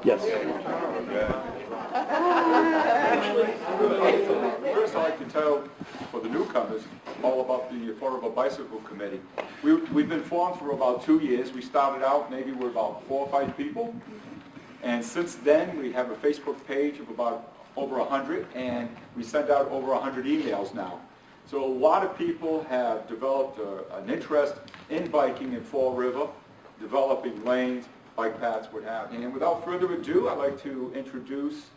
Yes. Actually, first I'd like to tell for the newcomers all about the Affordable Bicycle Committee. We've been formed for about 2 years. We started out maybe with about 4 or 5 people. And since then, we have a Facebook page of about over 100, and we send out over 100 emails now. So a lot of people have developed an interest in biking in Fall River, developing lanes, bike paths, what have you. And without further ado, I'd like to introduce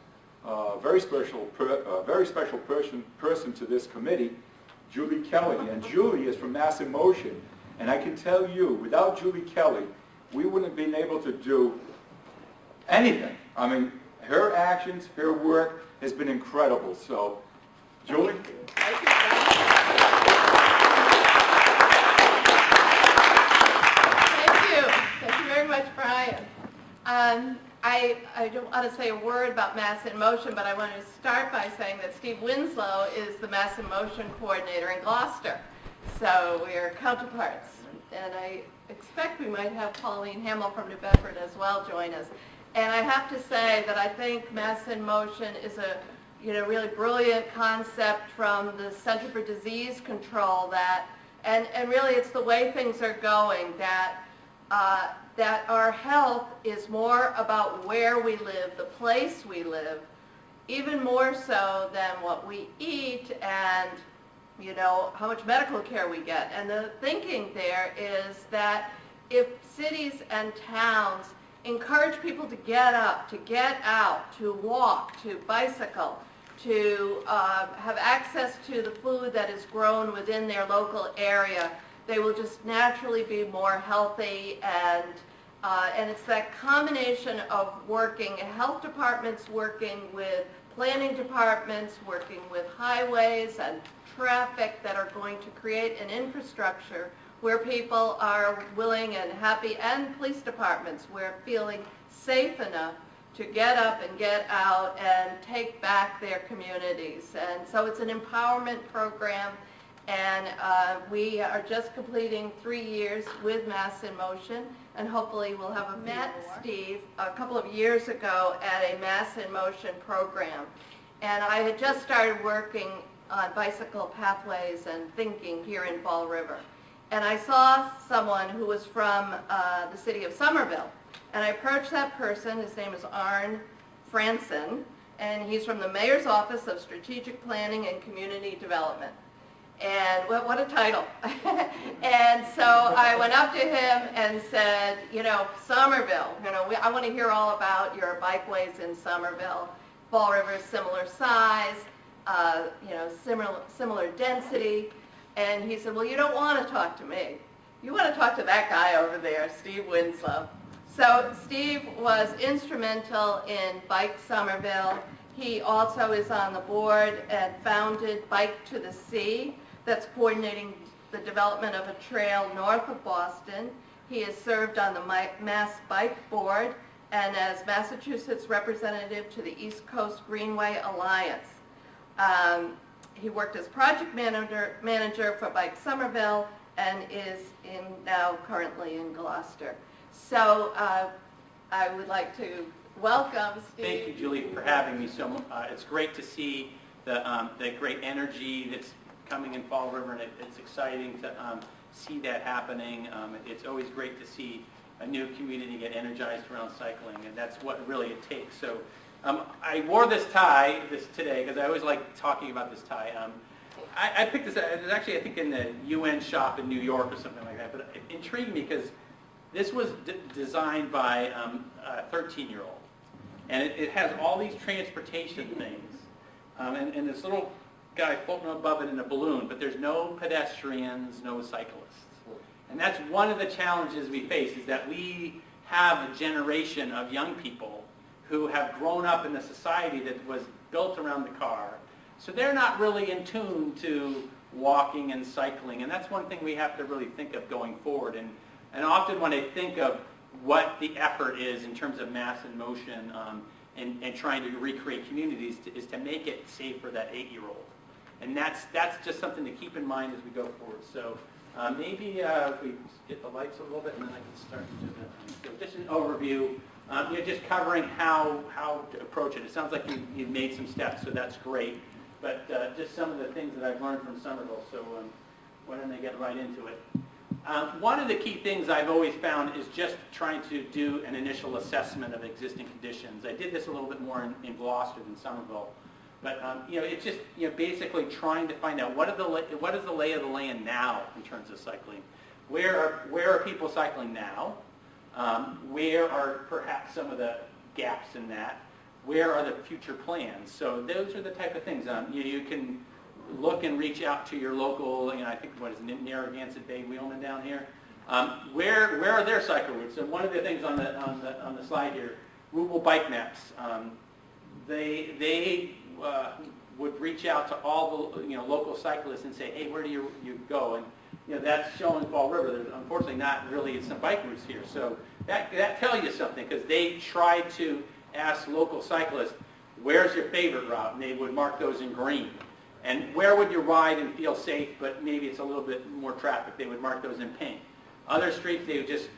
a very special person to this committee, Julie Kelly. And Julie is from Mass in Motion. And I can tell you, without Julie Kelly, we wouldn't have been able to do anything. I mean, her actions, her work has been incredible. So, Julie? Thank you. Thank you very much, Brian. I don't want to say a word about Mass in Motion, but I want to start by saying that Steve Winslow is the Mass in Motion coordinator in Gloucester. So we are counterparts. And I expect we might have Pauline Hamill from New Bedford as well join us. And I have to say that I think Mass in Motion is a really brilliant concept from the Center for Disease Control and really it's the way things are going that our health is more about where we live, the place we live, even more so than what we eat and how much medical care we get. And the thinking there is that if cities and towns encourage people to get up, to get out, to walk, to bicycle, to have access to the food that is grown within their local area, they will just naturally be more healthy. And it's that combination of working, health departments working with planning departments, working with highways and traffic that are going to create an infrastructure where people are willing and happy, and police departments where feeling safe enough to get up and get out and take back their communities. And so it's an empowerment program, and we are just completing 3 years with Mass in Motion, and hopefully we'll have met Steve a couple of years ago at a Mass in Motion program. And I had just started working on bicycle pathways and thinking here in Fall River. And I saw someone who was from the city of Somerville. And I approached that person. His name is Arne Franson, and he's from the Mayor's Office of Strategic Planning and Community Development. And what a title. And so I went up to him and said, Somerville, I want to hear all about your bikeways in Somerville. Fall River is similar size, similar density. And he said, well, you don't want to talk to me. You want to talk to that guy over there, Steve Winslow. So Steve was instrumental in Bike Somerville. He also is on the board and founded Bike to the Sea, that's coordinating the development of a trail north of Boston. He has served on the Mass Bike Board and as Massachusetts representative to the East Coast Greenway Alliance. He worked as project manager for Bike Somerville and is now currently in Gloucester. So I would like to welcome Steve. Thank you, Julie, for having me. So it's great to see the great energy that's coming in Fall River, and it's exciting to see that happening. It's always great to see a new community get energized around cycling, and that's what really it takes. So I wore this tie today because I always like talking about this tie. I picked this. It was actually, I think, in the UN shop in New York or something like that. But it intrigued me because this was designed by a 13-year-old, and it has all these transportation things, and this little guy floating above it in a balloon. But there's no pedestrians, no cyclists, and that's one of the challenges we face. Is that we have a generation of young people who have grown up in a society that was built around the car. So they're not really in tune to walking and cycling, and that's one thing we have to really think of going forward. And often when I think of what the effort is in terms of Mass in Motion and trying to recreate communities is to make it safe for that 8-year-old. And that's just something to keep in mind as we go forward. So Maybe if we get the lights a little bit, and then I can start to do that. So just an overview, just covering how to approach it. It sounds like you've made some steps, so that's great. But just some of the things that I've learned from Somerville, so why don't I get right into it? One of the key things I've always found is just trying to do an initial assessment of existing conditions. I did this a little bit more in Gloucester than Somerville. But it's just basically trying to find out what is the lay of the land now in terms of cycling. Where are people cycling now? Where are perhaps some of the gaps in that? Where are the future plans? So those are the type of things. You can look and reach out to your local. I think what is it, Narragansett Bay, Wheelman down here. Where are their cycle routes? And one of the things on the slide here, Rural Bike Maps. They would reach out to all the local cyclists and say, hey, where do you go? And that's showing Fall River. There's unfortunately not really some bike routes here. So that tells you something, because they tried to ask local cyclists, where's your favorite route? And they would mark those in green. And where would you ride and feel safe, but maybe it's a little bit more traffic? They would mark those in pink. Other streets, they would just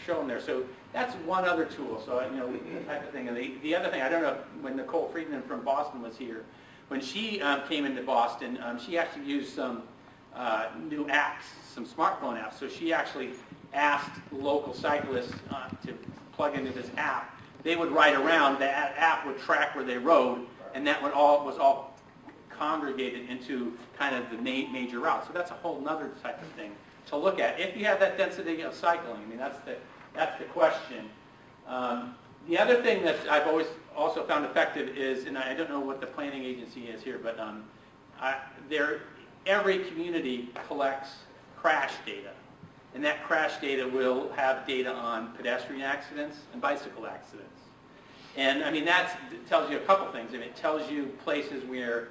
show them there. So that's one other tool. So, the type of thing. And the other thing, I don't know, when Nicole Friedman from Boston was here, when she came into Boston, she actually used some new apps, some smartphone apps. So she actually asked local cyclists to plug into this app. They would ride around. That app would track where they rode, and that was all congregated into kind of the major route. So that's a whole other type of thing to look at. If you have that density of cycling, that's the question. The other thing that I've always also found effective is, and I don't know what the planning agency is here, but every community collects crash data. And that crash data will have data on pedestrian accidents and bicycle accidents. And that tells you a couple things. It tells you places where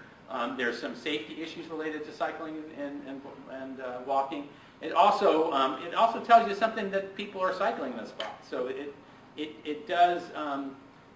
there's some safety issues related to cycling and walking. It also tells you something that people are cycling in a spot. So it does,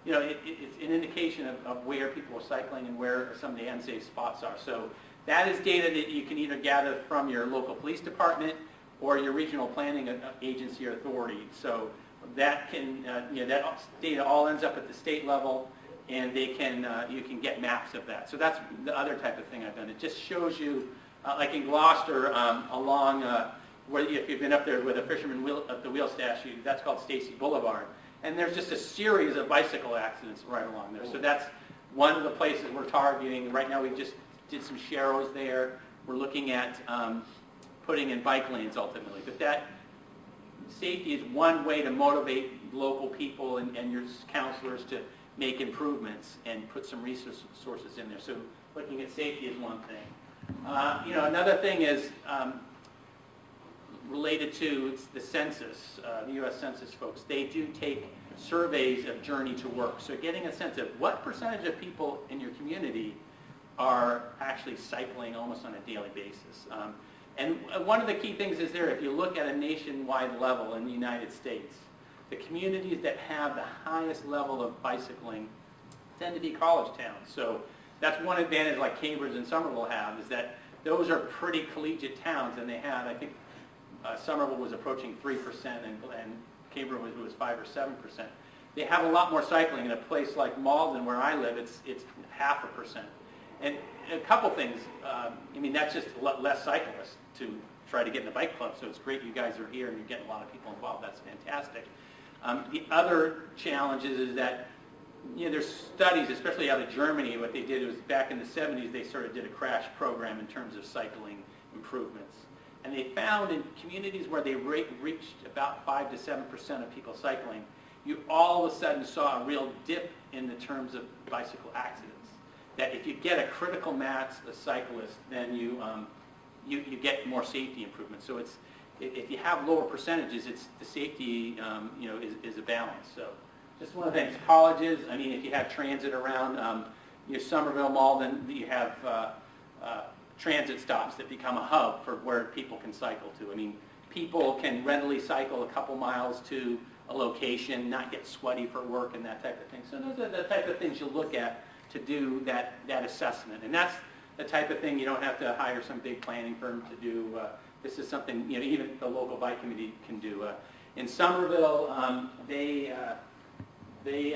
it's an indication of where people are cycling and where some of the unsafe spots are. So that is data that you can either gather from your local police department or your regional planning agency or authority. So that can, that data all ends up at the state level, and you can get maps of that. So that's the other type of thing I've done. It just shows you, like in Gloucester, along where, if you've been up there with a fisherman at the wheel statue, that's called Stacy Boulevard. And there's just a series of bicycle accidents right along there. So that's one of the places we're targeting. Right now we just did some sharrows there. We're looking at putting in bike lanes ultimately. But that safety is one way to motivate local people and your counselors to make improvements and put some resources in there. So looking at safety is one thing. Another thing is related to the census, the U.S. Census folks. They do take surveys of journey to work. So getting a sense of what percentage of people in your community are actually cycling almost on a daily basis. And one of the key things is there, if you look at a nationwide level in the United States, the communities that have the highest level of bicycling tend to be college towns. So that's one advantage like Cambridge and Somerville have, is that those are pretty collegiate towns, and they have, I think, Somerville was approaching 3%, and Cambridge was 5 or 7%. They have a lot more cycling. In a place like Malden, where I live, it's 0.5%. And a couple things, that's just less cyclists to try to get in the bike club, so it's great you guys are here and you're getting a lot of people involved. That's fantastic. The other challenge is that there's studies, especially out of Germany. What they did was back in the 70s, they sort of did a crash program in terms of cycling improvements. And they found in communities where they reached about 5 to 7% of people cycling, you all of a sudden saw a real dip in the terms of bicycle accidents. That if you get a critical mass of cyclists, then you get more safety improvements. So if you have lower percentages, it's the safety is a balance. So just one of the things, colleges. If you have transit around Somerville, Malden, you have transit stops that become a hub for where people can cycle to. People can readily cycle a couple miles to a location, not get sweaty for work and that type of thing. So those are the type of things you look at to do that assessment. And that's the type of thing you don't have to hire some big planning firm to do. this is something, you know, even the local bike committee can do. In Somerville, they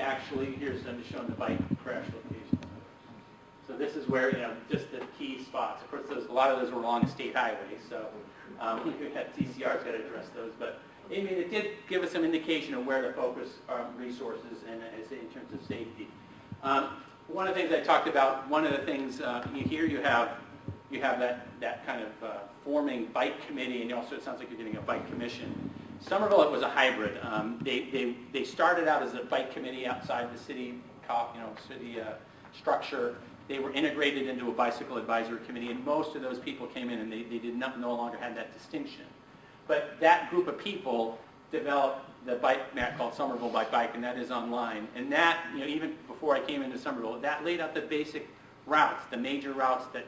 actually, I'm just showing the bike crash location. So this is where, you know, just the key spots. Of course, a lot of those were along the state highway, so TCR's got to address those. But I mean, it did give us some indication of where to focus our resources and in terms of safety. One of the things I talked about, one of the things here you have that kind of forming bike committee, and also it sounds like you're getting a bike commission. Somerville, it was a hybrid. They started out as a bike committee outside the city, city structure. They were integrated into a bicycle advisory committee, and most of those people came in, and they did not no longer had that distinction. But that group of people developed the bike map called Somerville by Bike, and that is online. And that, you know, even before I came into Somerville, that laid out the basic routes, the major routes that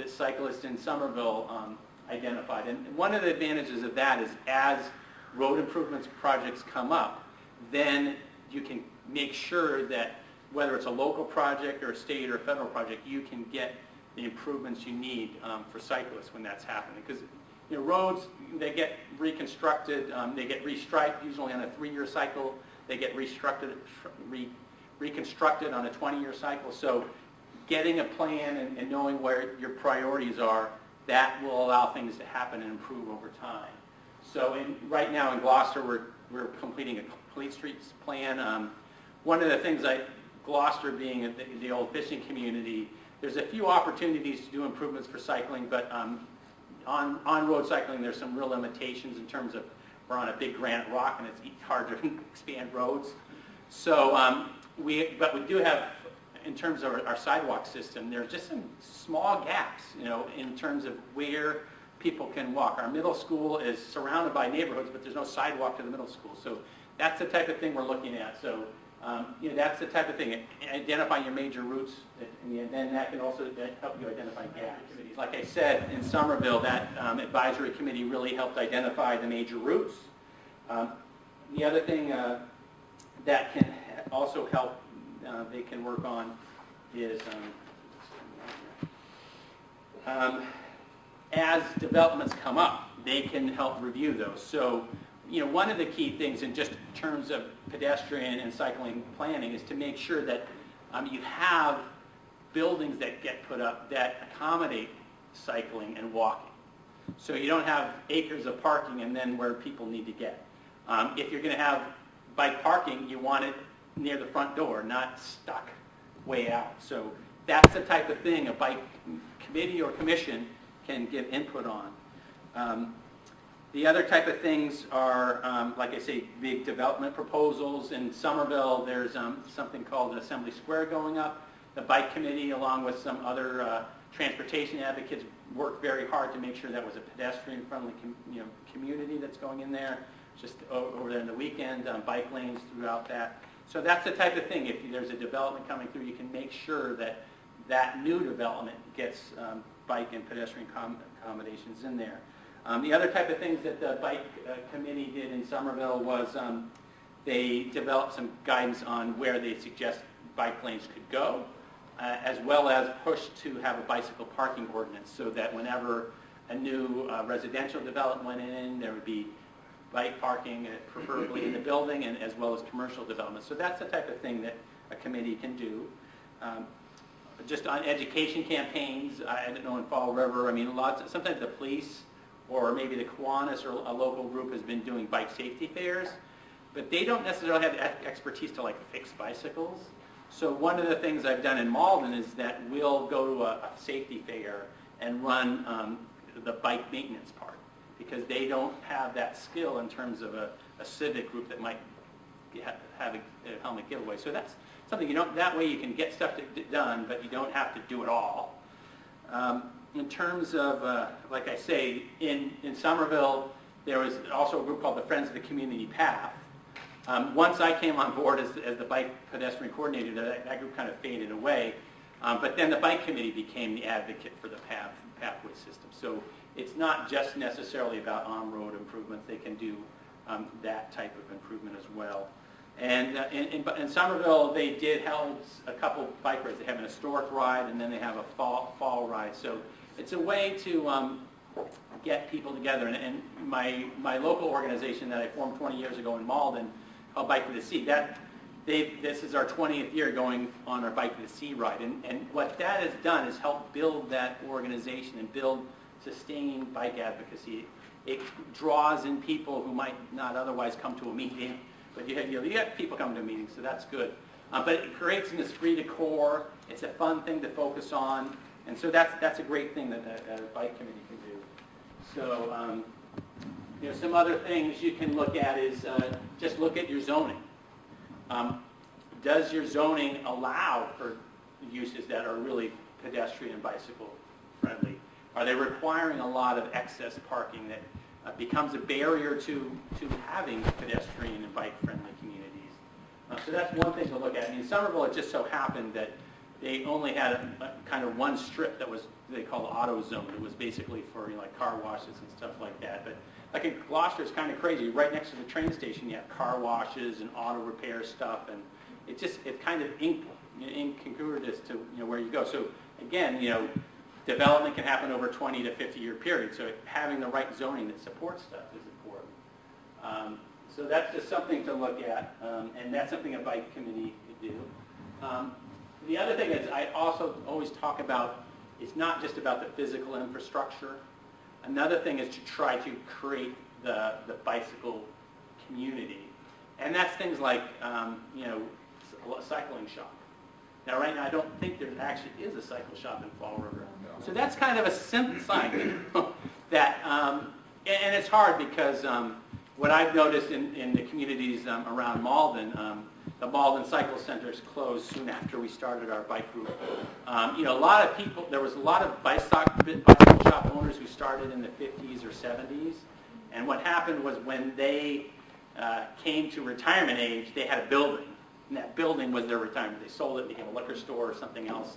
cyclists in Somerville identified. And one of the advantages of that is as road improvements projects come up, then you can make sure that whether it's a local project or a state or a federal project, you can get the improvements you need for cyclists when that's happening. Because you know, roads, they get reconstructed, they get restriped usually on a 3-year cycle. They get reconstructed on a 20-year cycle. So getting a plan and knowing where your priorities are, that will allow things to happen and improve over time. So right now in Gloucester, we're completing a complete streets plan. One of the things Gloucester being the old fishing community, there's a few opportunities to do improvements for cycling, but on-road cycling, there's some real limitations in terms of we're on a big granite rock and it's hard to expand roads. So, but we do have, in terms of our sidewalk system, there's just some small gaps, you know, in terms of where people can walk. Our middle school is surrounded by neighborhoods, but there's no sidewalk to the middle school. So that's the type of thing we're looking at. So, you know, that's the type of thing. Identify your major routes, and then that can also help you identify gaps. Like I said, in Somerville, that advisory committee really helped identify the major routes. The other thing that can also help they can work on is as developments come up, they can help review those. So, you know, one of the key things in just terms of pedestrian and cycling planning is to make sure that you have buildings that get put up that accommodate cycling and walking. So you don't have acres of parking and then where people need to get. If you're going to have bike parking, you want it near the front door, not stuck way out. So that's the type of thing a bike committee or commission can give input on. The other type of things are, like I say, big development proposals. In Somerville, there's something called Assembly Square going up. The bike committee, along with some other transportation advocates, worked very hard to make sure that was a pedestrian-friendly community that's going in there. Just over there in the weekend, bike lanes throughout that. So that's the type of thing. If there's a development coming through, you can make sure that that new development gets bike and pedestrian accommodations in there. The other type of things that the bike committee did in Somerville was they developed some guidance on where they suggest bike lanes could go, as well as push to have a bicycle parking ordinance so that whenever a new residential development went in, there would be bike parking, preferably in the building, and as well as commercial development. So that's the type of thing that a committee can do. Just on education campaigns, I don't know, in Fall River, I mean, sometimes the police or maybe the Kiwanis or a local group has been doing bike safety fairs, but they don't necessarily have the expertise to like fix bicycles. So one of the things I've done in Malden is that we'll go to a safety fair and run the bike maintenance part, because they don't have that skill in terms of a civic group that might have a helmet giveaway. So that's something that way you can get stuff done, but you don't have to do it all. In terms of, like I say, in Somerville, there was also a group called the Friends of the Community Path. Once I came on board as the bike pedestrian coordinator, that group kind of faded away. But then the bike committee became the advocate for the pathway system. So it's not just necessarily about on-road improvements. They can do that type of improvement as well. And in Somerville, they did held a couple bike rides. They have an historic ride, and then they have a fall ride. So it's a way to get people together. And my local organization that I formed 20 years ago in Malden, called Bike to the Sea, this is our 20th year going on our Bike to the Sea ride. And what that has done is help build that organization and build sustained bike advocacy. It draws in people who might not otherwise come to a meeting, but you have people come to meetings, so that's good. But it creates an esprit de corps. It's a fun thing to focus on, and so that's a great thing that a bike committee can do. So, some other things you can look at is just look at your zoning. Does your zoning allow for uses that are really pedestrian and bicycle friendly? Are they requiring a lot of excess parking that becomes a barrier to having pedestrian and bike friendly communities? So that's one thing to look at. In Somerville, it just so happened that they only had a kind of one strip that was they call auto zone. It was basically for like car washes and stuff like that. But like in Gloucester, it's kind of crazy. Right next to the train station, you have car washes and auto repair stuff, and it's kind of incongruous to where you go. So again, development can happen over 20 to 50 year period. So having the right zoning that supports stuff is important. So that's just something to look at, and that's something a bike committee could do. The other thing is I also always talk about, it's not just about the physical infrastructure. Another thing is to try to create the bicycle community. And that's things like, a cycling shop. Now, right now, I don't think there actually is a cycle shop in Fall River. So that's kind of a simple sign that, and it's hard because what I've noticed in the communities around Malden, the Malden Cycle Centers closed soon after we started our bike group. A lot of people, there was a lot of bicycle shop owners who started in the 50s or 70s. And what happened was when they came to retirement age, they had a building. And that building was their retirement. They sold it, became a liquor store or something else,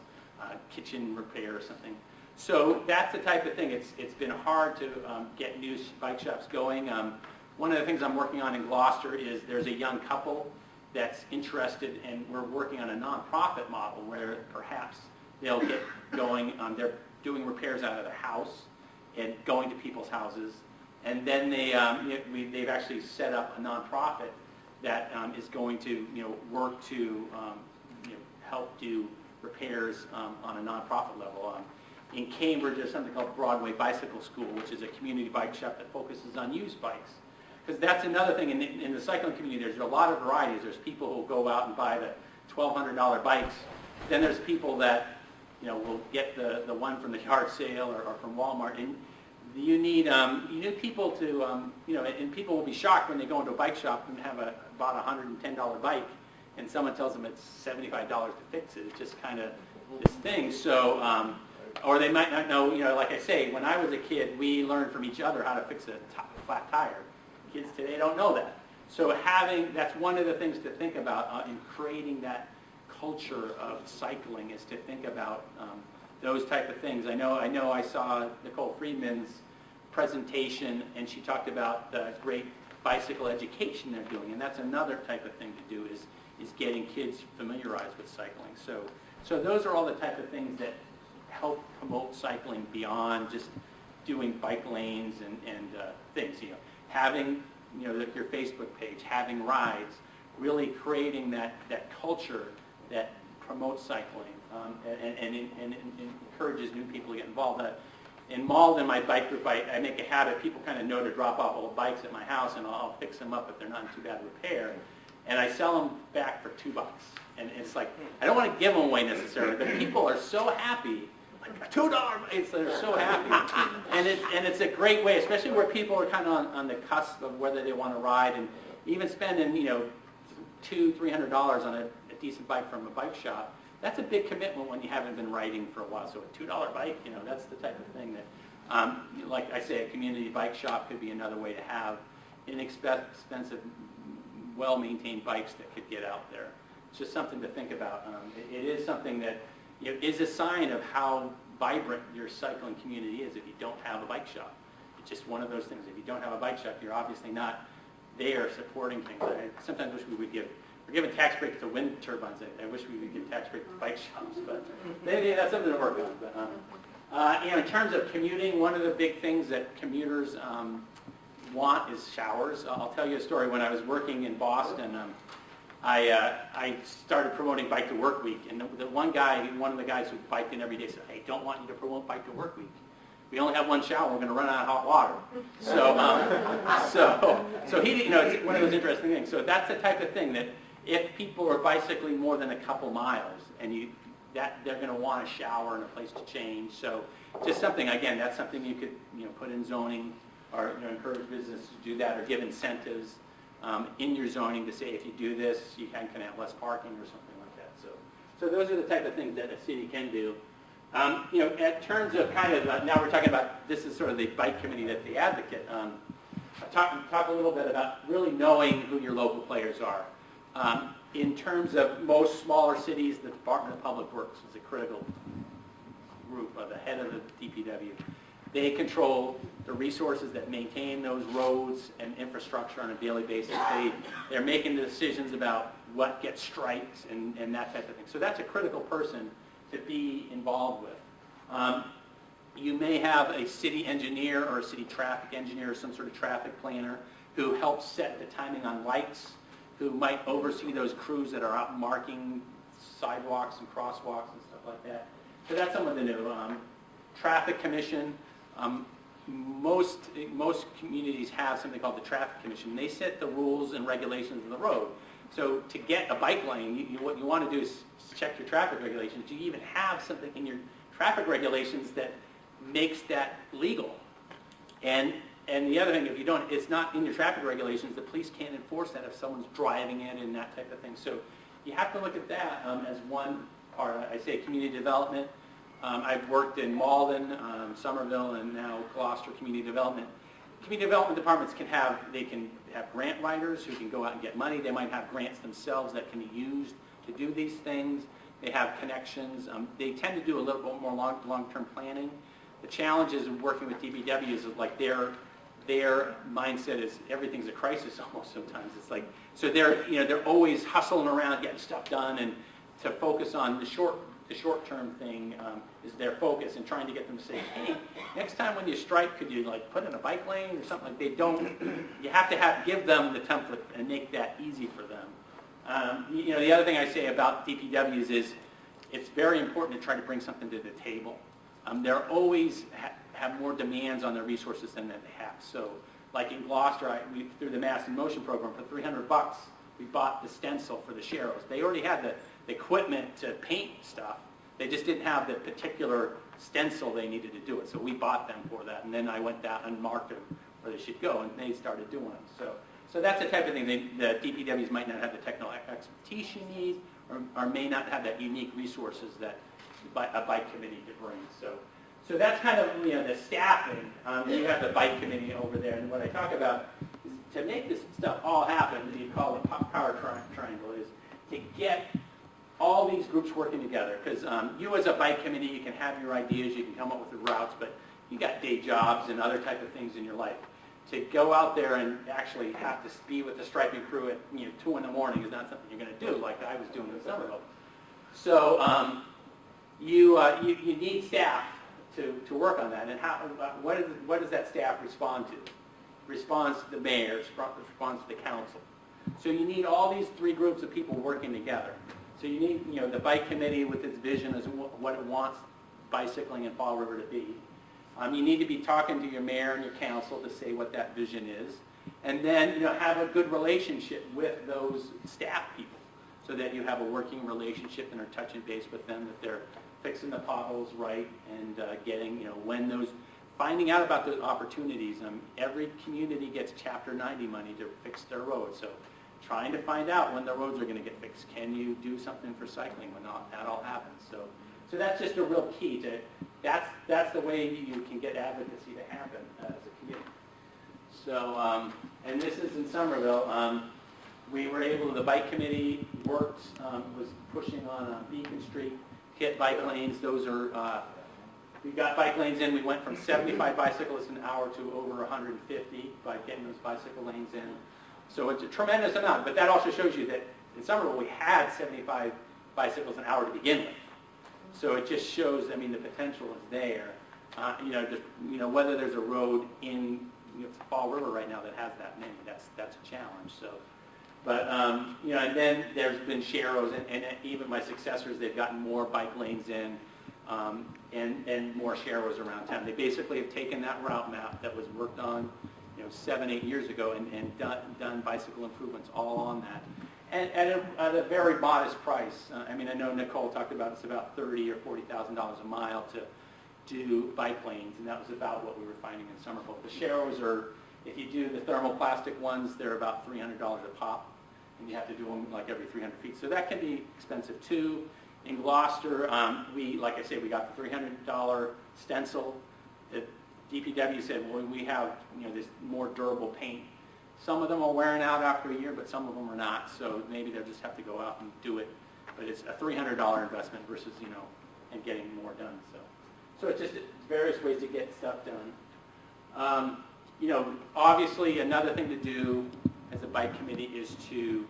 kitchen repair or something. So that's the type of thing. It's been hard to get new bike shops going. One of the things I'm working on in Gloucester is there's a young couple that's interested, and we're working on a nonprofit model where perhaps they'll get going. They're doing repairs out of the house and going to people's houses, and then they've actually set up a nonprofit that is going to work to help do repairs on a nonprofit level. In Cambridge, there's something called Broadway Bicycle School, which is a community bike shop that focuses on used bikes. Because that's another thing in the cycling community. There's a lot of varieties. There's people who go out and buy the $1,200 bikes. Then there's people that will get the one from the yard sale or from Walmart. And you need people to and people will be shocked when they go into a bike shop and have bought a $110 bike, and someone tells them it's $75 to fix it. It's just kind of this thing. So. Or they might not know, like I say, when I was a kid, we learned from each other how to fix a flat tire. Kids today don't know that. So that's one of the things to think about in creating that culture of cycling, is to think about those type of things. I know I saw Nicole Friedman's presentation, and she talked about the great bicycle education they're doing, and that's another type of thing to do is getting kids familiarized with cycling. So those are all the type of things that help promote cycling beyond just doing bike lanes and things. Having your Facebook page, having rides, really creating that culture that promotes cycling and encourages new people to get involved. In Malden, my bike group, I make a habit. People kind of know to drop off old bikes at my house, and I'll fix them up if they're not in too bad repair, and I sell them back for $2. And it's like, I don't want to give them away necessarily, but people are so happy. Like $2, they're so happy, and it's a great way, especially where people are kind of on the cusp of whether they want to ride, and even spending $200-300 on a decent bike from a bike shop. That's a big commitment when you haven't been riding for a while. So a $2 bike, that's the type of thing that, like I say, a community bike shop could be another way to have inexpensive, well-maintained bikes that could get out there. It's just something to think about. It is something that is a sign of how vibrant your cycling community is if you don't have a bike shop. It's just one of those things. If you don't have a bike shop, you're obviously not there supporting things. I sometimes wish we're giving tax breaks to wind turbines. I wish we would give tax breaks to bike shops, but maybe that's something to work on. In terms of commuting, one of the big things that commuters want is showers. I'll tell you a story. When I was working in Boston, I started promoting Bike to Work Week, and one of the guys who biked in every day said, "Hey, don't want you to promote Bike to Work Week. We only have one shower. We're going to run out of hot water." So he didn't. It's one of those interesting things. So that's the type of thing that if people are bicycling more than a couple miles, and they're going to want a shower and a place to change. So just something, again, that's something you could put in zoning, or encourage businesses to do that, or give incentives in your zoning to say if you do this, you can have less parking or something like that. So those are the type of things that a city can do. In terms of now we're talking about, this is sort of the bike committee that's the advocate. Talk a little bit about really knowing who your local players are. In terms of most smaller cities, the Department of Public Works is a critical group, or the head of the DPW. They control the resources that maintain those roads and infrastructure on a daily basis. They're making the decisions about what gets striped and that type of thing. So that's a critical person to be involved with. You may have a city engineer or a city traffic engineer or some sort of traffic planner who helps set the timing on lights, who might oversee those crews that are out marking sidewalks and crosswalks and stuff like that. So that's someone to know. Traffic commission. Most communities have something called the traffic commission. They set the rules and regulations of the road. So to get a bike lane, what you want to do is check your traffic regulations. Do you even have something in your traffic regulations that makes that legal? And the other thing, if you don't, it's not in your traffic regulations, the police can't enforce that if someone's driving it and that type of thing. So you have to look at that as one part. I say community development. I've worked in Malden, Somerville, and now Gloucester Community Development. Community development departments can have grant writers who can go out and get money. They might have grants themselves that can be used to do these things. They have connections. They tend to do a little bit more long-term planning. The challenges of working with DPWs is like their mindset is everything's a crisis almost sometimes. It's like, so they're always hustling around getting stuff done, and to focus on the short-term thing is their focus, and trying to get them to say, hey, next time when you strike, could you put in a bike lane or something? Like they don't. You have to give them the template and make that easy for them. The other thing I say about DPWs is it's very important to try to bring something to the table. They're always have more demands on their resources than they have. So, like in Gloucester, through the Mass in Motion program, for $300, we bought the stencil for the Sharrows. They already had the equipment to paint stuff. They just didn't have the particular stencil they needed to do it. So we bought them for that, and then I went down and marked them where they should go, and they started doing them. So that's the type of thing the DPWs might not have the technical expertise you need, or may not have that unique resources that a bike committee could bring. So that's kind of the staffing. You have the bike committee over there, and what I talk about is to make this stuff all happen. You call it power triangle, is to get all these groups working together. Because you as a bike committee, you can have your ideas, you can come up with the routes, but you got day jobs and other type of things in your life. To go out there and actually have to be with the striping crew at 2 in the morning is not something you're going to do like I was doing in Somerville. So you need staff to work on that. And what does that staff respond to? Responds to the mayor, responds to the council. So you need all these three groups of people working together. So you need the bike committee with its vision as what it wants bicycling in Fall River to be. You need to be talking to your mayor and your council to say what that vision is. And then have a good relationship with those staff people so that you have a working relationship and are touching base with them, that they're fixing the potholes right and getting, finding out about those opportunities. Every community gets Chapter 90 money to fix their roads. So trying to find out when the roads are going to get fixed. Can you do something for cycling when that all happens? So that's just a real key to, that's the way you can get advocacy to happen as a community. So, and this is in Somerville. We were able, the bike committee was pushing on Beacon Street, hit bike lanes. Those are, we got bike lanes in. We went from 75 bicyclists an hour to over 150 by getting those bicycle lanes in. So it's a tremendous amount, but that also shows you that in Somerville we had 75 bicycles an hour to begin with. So it just shows, the potential is there. Whether there's a road in Fall River right now that has that many, that's a challenge. So, but and then there's been sharrows, and even my successors, they've gotten more bike lanes in, and more sharrows around town. They basically have taken that route map that was worked on 7-8 years ago and done bicycle improvements all on that, and at a very modest price. I know Nicole talked about it's about $30,000 or $40,000 a mile to do bike lanes, and that was about what we were finding in Somerville. The sharrows are, if you do the thermoplastic ones, they're about $300 a pop, and you have to do them like every 300 feet. So that can be expensive too. In Gloucester, like I said, we got the $300 stencil. The DPW said, well, we have this more durable paint. Some of them are wearing out after a year, but some of them are not. So maybe they'll just have to go out and do it. But it's a $300 investment versus and getting more done. So it's just various ways to get stuff done. Obviously another thing to do as a bike committee is to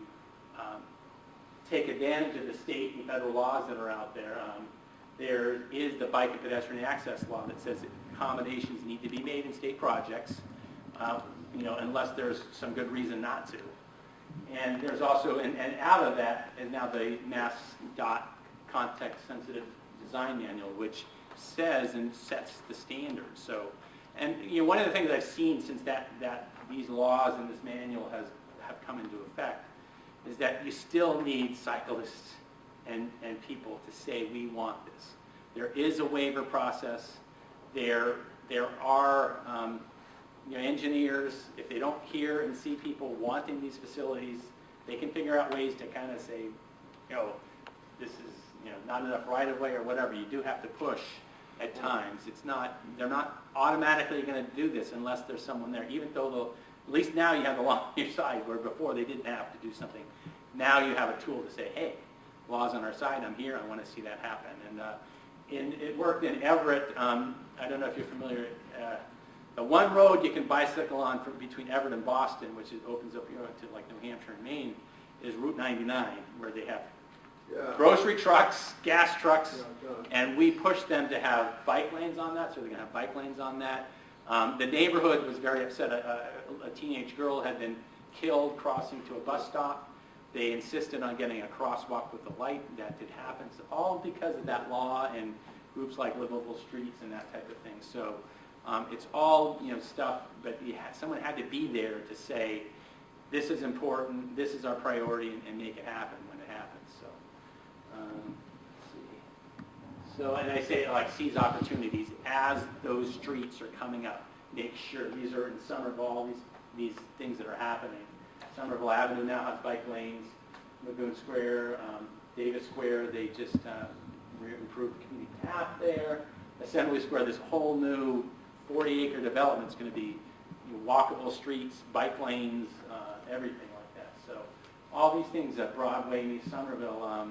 take advantage of the state and federal laws that are out there. There is the Bike and Pedestrian Access Law that says accommodations need to be made in state projects, unless there's some good reason not to. And there's also, and out of that is now the Mass DOT Context-Sensitive Design Manual, which says and sets the standards. So, and one of the things I've seen since that these laws and this manual have come into effect is that you still need cyclists and people to say we want this. There is a waiver process. There are engineers, if they don't hear and see people wanting these facilities, they can figure out ways to kind of say, this is not enough right of way or whatever. You do have to push at times. They're not automatically going to do this unless there's someone there, even though at least now you have the law on your side, where before they didn't have to do something. Now you have a tool to say, hey, law's on our side, I'm here, I want to see that happen. And it worked in Everett. I don't know if you're familiar. The one road you can bicycle on between Everett and Boston, which opens up to like New Hampshire and Maine, is Route 99, where they have grocery trucks, gas trucks, and we pushed them to have bike lanes on that, so they're going to have bike lanes on that. The neighborhood was very upset. A teenage girl had been killed crossing to a bus stop. They insisted on getting a crosswalk with a light. That did happen. So all because of that law and groups like Livable Streets and that type of thing. So it's all stuff, but someone had to be there to say, this is important, this is our priority, and make it happen when it happens. So, let's see. So, and I say seize opportunities as those streets are coming up. Make sure these are in Somerville, all these things that are happening. Somerville Avenue now has bike lanes. Lagoon Square, Davis Square, they just improved the community path there. Assembly Square, this whole new 40-acre development is going to be walkable streets, bike lanes, everything like that. So all these things at Broadway, East Somerville,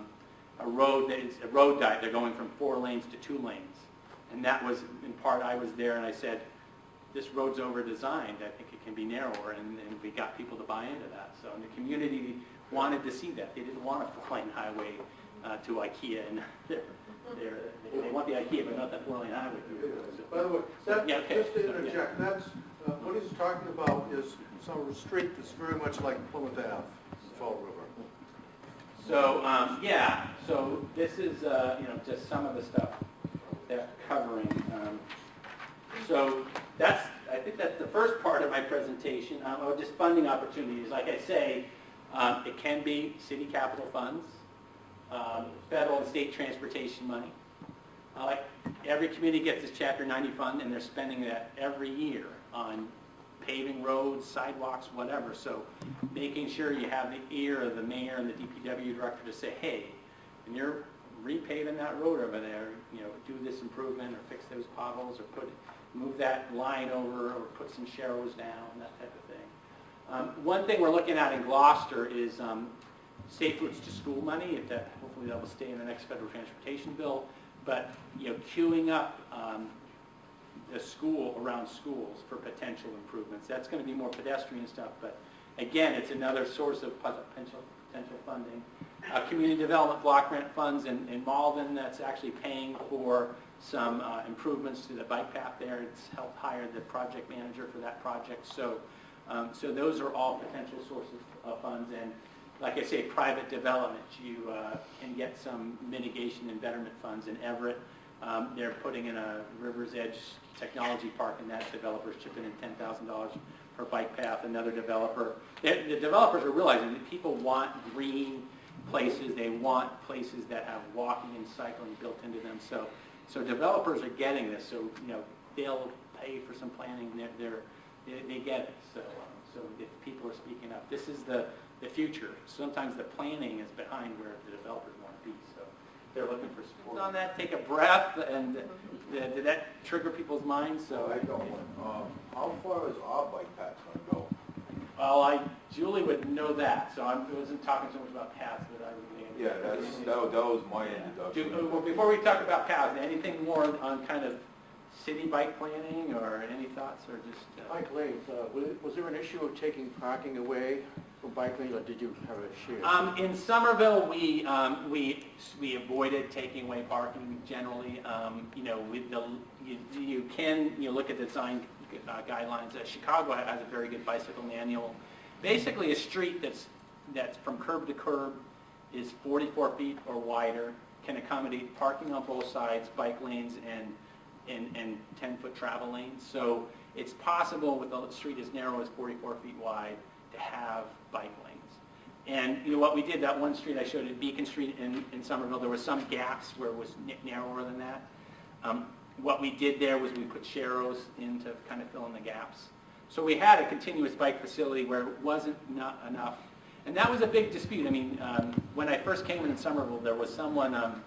a road diet. They're going from 4 lanes to 2 lanes, and that was in part. I was there, and I said, this road's over-designed. I think it can be narrower, and we got people to buy into that. So and the community wanted to see that. They didn't want a 4-lane highway to IKEA, and they want the IKEA, but not that 4-lane highway. By the way, just to interject, that's what he's talking about is some street that's very much like Plymouth Ave, Fall River. So so this is just some of the stuff they're covering. So I think that's the first part of my presentation. Just funding opportunities. Like I say, it can be city capital funds, federal and state transportation money. Like every community gets this Chapter 90 fund, and they're spending that every year on paving roads, sidewalks, whatever. So making sure you have the ear of the mayor and the DPW director to say, hey, when you're repaving that road over there, do this improvement or fix those potholes or move that line over or put some sharrows down, that type of thing. One thing we're looking at in Gloucester is safe routes to school money. Hopefully that will stay in the next federal transportation bill. But queuing up the school around schools for potential improvements. That's going to be more pedestrian stuff. But again, it's another source of potential funding. community development block grant funds in Malden that's actually paying for some improvements to the bike path there. It's helped hire the project manager for that project. So, so those are all potential sources of funds. And like I say, private development, you can get some mitigation and betterment funds in Everett. They're putting in a River's Edge technology park, and that developer's chipping in $10,000 for bike path. Another developer, the developers are realizing that people want green places. They want places that have walking and cycling built into them. So developers are getting this. So they'll pay for some planning. They get it. So if people are speaking up, this is the future. Sometimes the planning is behind where the developers want to be. So they're looking for support. On that, take a breath, and did that trigger people's minds? So I got one. How far is our bike path going to go? Well, Julie would know that, so I wasn't talking so much about paths, but I would. Yeah, that was my introduction. Well, before we talk about paths, anything more on kind of city bike planning, or any thoughts, or just? Bike lanes, was there an issue of taking parking away from bike lanes, or did you have a share? In Somerville, we avoided taking away parking generally. With you look at the design guidelines. Chicago has a very good bicycle manual. Basically, a street that's from curb to curb is 44 feet or wider, can accommodate parking on both sides, bike lanes, and 10-foot travel lanes. So it's possible with a street as narrow as 44 feet wide to have bike lanes. And what we did, that one street I showed you, Beacon Street in Somerville, there were some gaps where it was narrower than that. What we did there was we put sharrows in to kind of fill in the gaps. So we had a continuous bike facility where it wasn't not enough. And that was a big dispute. I mean, when I first came in Somerville, there was someone,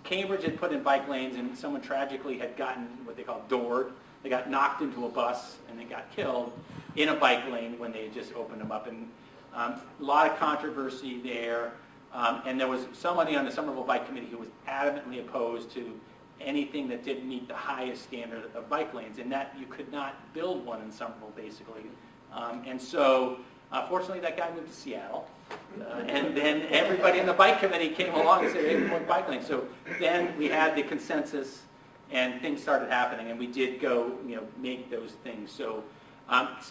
Cambridge had put in bike lanes, and someone tragically had gotten what they call doored. They got knocked into a bus, and they got killed in a bike lane when they had just opened them up. And a lot of controversy there. And there was somebody on the Somerville Bike Committee who was adamantly opposed to anything that didn't meet the highest standard of bike lanes, and that you could not build one in Somerville, basically. And so, fortunately, that guy moved to Seattle, and then everybody in the bike committee came along and said, hey, we want bike lanes. So then we had the consensus, and things started happening, and we did go, make those things. So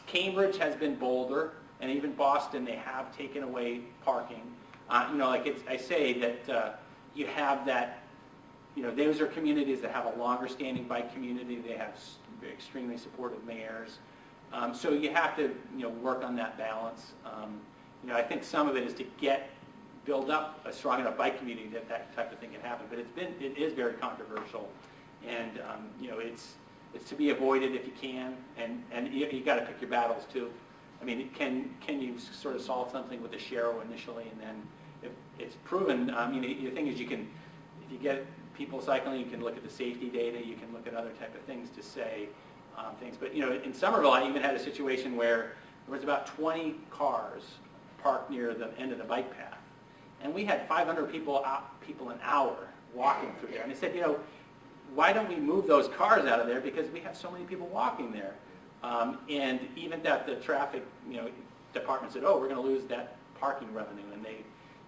Cambridge has been bolder, and even Boston, they have taken away parking. I say that you have that. Those are communities that have a longer standing bike community. They have extremely supportive mayors. So you have to, work on that balance. I think some of it is to build up a strong enough bike community that type of thing can happen. But it is very controversial, and it's to be avoided if you can. And you got to pick your battles too. I mean, can you sort of solve something with a sharrow initially, and then if it's proven? The thing is, if you get people cycling, you can look at the safety data, you can look at other type of things to say things. But in Somerville, I even had a situation where there was about 20 cars parked near the end of the bike path, and we had 500 people an hour walking through there. And I said, why don't we move those cars out of there, because we have so many people walking there. And even that the traffic department said, oh, we're going to lose that parking revenue. And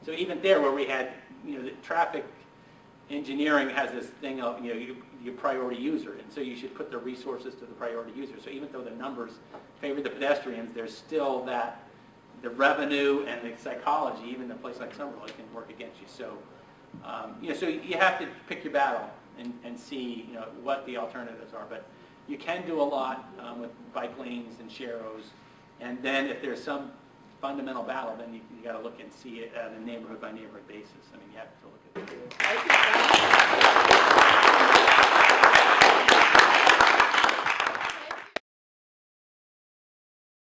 so even there where we had the traffic engineering has this thing of, your priority user, and so you should put the resources to the priority user. So even though the numbers favor the pedestrians, there's still the revenue and the psychology, even in a place like Somerville, it can work against you. So, so you have to pick your battle and see, what the alternatives are. But you can do a lot with bike lanes and sharrows, and then if there's some fundamental battle, then you got to look and see it at a neighborhood by neighborhood basis. I mean, you have to look